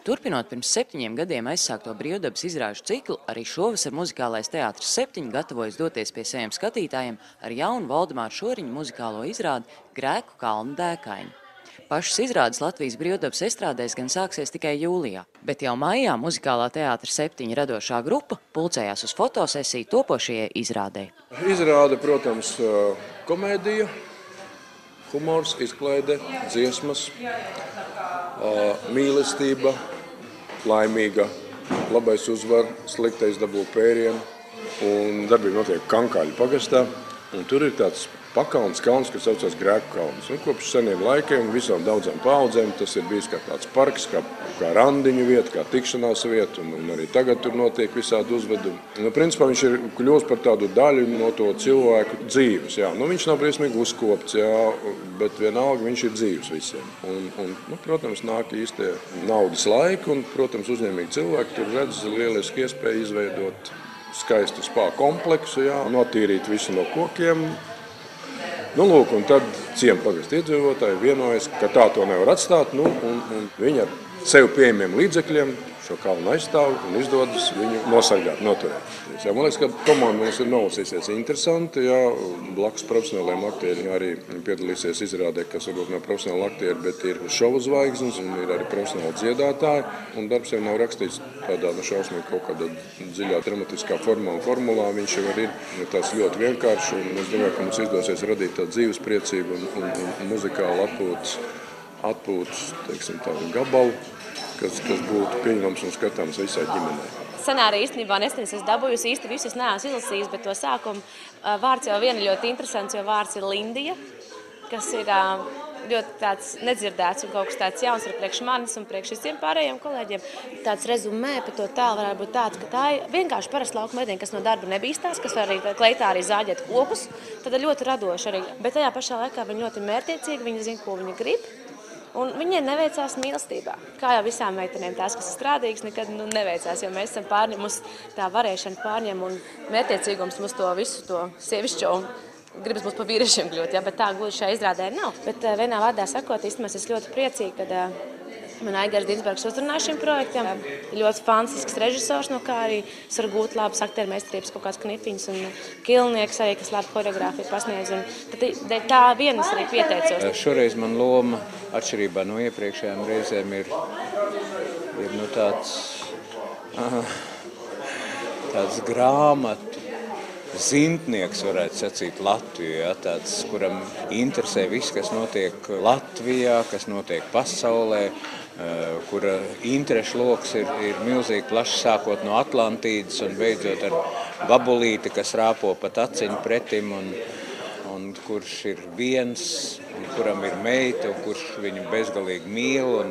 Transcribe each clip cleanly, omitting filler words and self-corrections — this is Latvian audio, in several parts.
Turpinot pirms 7 gadiem aizsākto brīvdabas izrāžu ciklu, arī šovasar muzikālais teātris 7 gatavojas doties pie saviem skatītājiem ar jaunu Valdemāra Šoriņa muzikālo izrādi Grēku kalnu dēkaini. Pašas izrādes Latvijas brīvdabas estrādēs gan sāksies tikai jūlijā, bet jau maijā muzikālā teātra 7 radošā grupa pulcējās uz fotosesiju topošajai izrādei. Izrāde, protams, komēdija, humors, izklaide, dziesmas, mīlestība, laimīga, labais uzvar, sliktais dabū pērienu, un darbība notiek Kankāļu pagastā, un tur ir tāds pakalns kalns, kas saucās Grēku kalns. Un kopš seniem laikiem, visām daudzām paudzēm, tas ir bijis kā tāds parks, kā randiņu vieta, kā tikšanās vieta, un arī tagad tur notiek visādi uzvedumi. Principā viņš ir kļūst par tādu daļu no to cilvēku dzīves. Jā. Viņš nav briesmīgi uzkopts, jā, bet vienalga viņš ir dzīves visiem. Protams, nāk īstie naudas laiki, un, protams, uzņēmīgi cilvēki tur redz lieliski iespēju izveidot skaistu spā kompleksu, jā, notīrīt visu no kokiem. Un tad ciema pagasta iedzīvotāji vienojas, ka tā to nevar atstāt, un viņi ar sev pieejamiem līdzekļiem šo kalnu aizstāv un izdodas viņu nosargāt, noturēt. Jā, man liekas, ka komanda mums ir nolasīsies interesanti, jā, blakus profesionāliem aktieriem arī piedalīsies izrādē, kas varbūt nav profesionāli aktieri, bet ir šovu zvaigznes un ir arī profesionāli dziedātāji, un darbs jau nav rakstīts tādā šausmīgi kaut kādā dziļā dramatiskā formā un formulā, viņš jau ir tās ļoti vienkārši, un es domāju, ka mums izdosies radīt tādu dzīves priecību un muzikālu atpūtas, teiksim, tādu gabalu, kas būtu pieņemams un skatāms visai ģimenei. Scenāriju īstenībā nesen es dabūjusi īsti visus neesmu izlasījis, bet to sākumu vārds jau viena ļoti interesants, jo vārds ir Lindija, kas ir ļoti tāds nedzirdēts un kaut kas tāds jauns ar priekš manis un priekš visiem pārējiem kolēģiem. Tāds rezumē par to tēlu varētu būt tāds, ka tā ir vienkārši parasta lauka meitene, kas no darba nebīstās, kas var arī kleitā arī zāģēt kokus, tad ir ļoti radoša arī. Bet tajā pašā laikā viņa ļoti mērķiecīga, viņa zina, ko viņa grib. Un viņai neveicās mīlestībā. Kā jau visām meitenēm, tās, kas ir strādīgas, nekad neveicās, jo mēs esam pārņemus tā varēšana pārņem un mērķiecīgums mums to visu to sievišķo un gribas mums pa vīriešiem kļūt, ja, bet tā gluži šajā izrādē nav. Bet vienā vārdā sakot, īstenībā es ļoti priecīga, kad man Aigars Dinsbergs uzrunāja šim projektam. Ļoti fantastisks režisors, no kā arī es varu gūt labas aktieru meistarības kaut kāds knifiņas un kilnieks arī, kas labi koreogrāfiju pasniedz. Un tad tā vienas arī pieteicos. Šoreiz man loma, atšķirībā no iepriekšējām reizēm, ir tāds grāmatu zintnieks, varētu sacīt, Latvijā, tāds, kuram interesē viss, kas notiek Latvijā, kas notiek pasaulē, kura interešu loks ir milzīgi plašs, sākot no Atlantīdas un beidzot ar vabulīti, kas rāpo pat aciņu pretim, un kurš ir viens, un kuram ir meita, un kurš viņu bezgalīgi mīl.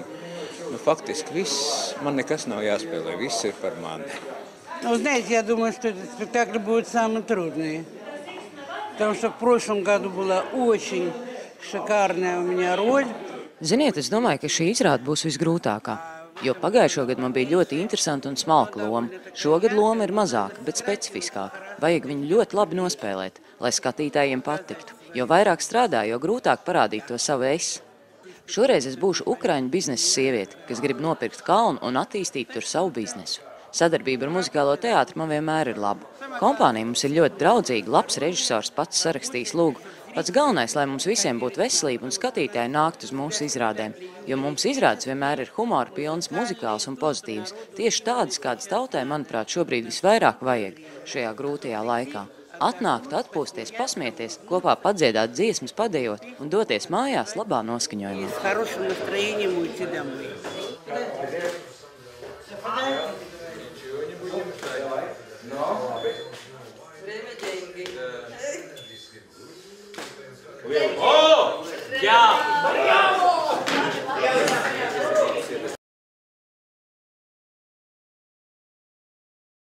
Faktiski viss, man nekas nav jāspēlē, viss ir par mani. Знаете, я думаю, что этот спектакль будет самый трудный, потому что в прошлом году была очень шикарная у меня роль. Ziniet, es domāju, ka šī izrāde būs visgrūtākā, jo pagājušo gadu man bija ļoti interesanta un smalka loma. Šogad loma ir mazāka, bet specifiskāka. Vajag viņu ļoti labi nospēlēt, lai skatītājiem patiktu, jo vairāk strādā, jo grūtāk parādīt to savu es. Šoreiz es būšu ukraiņu biznesa sieviete, kas grib nopirkt kalnu un attīstīt tur savu biznesu. Sadarbība ar muzikālo teātru man vienmēr ir laba. Kompānija mums ir ļoti draudzīga, labs režisors pats sarakstījis lūgu. Pats galvenais, lai mums visiem būtu veselība un skatītāji nākt uz mūsu izrādēm, jo mums izrādes vienmēr ir humora pilns, muzikāls un pozitīvs. Tieši tādas, kādas tautai, manuprāt, šobrīd visvairāk vajag šajā grūtajā laikā. Atnākt, atpūsties, pasmieties, kopā padziedāt dziesmas, padejot un doties mājās labā noskaņojumā. О! Я!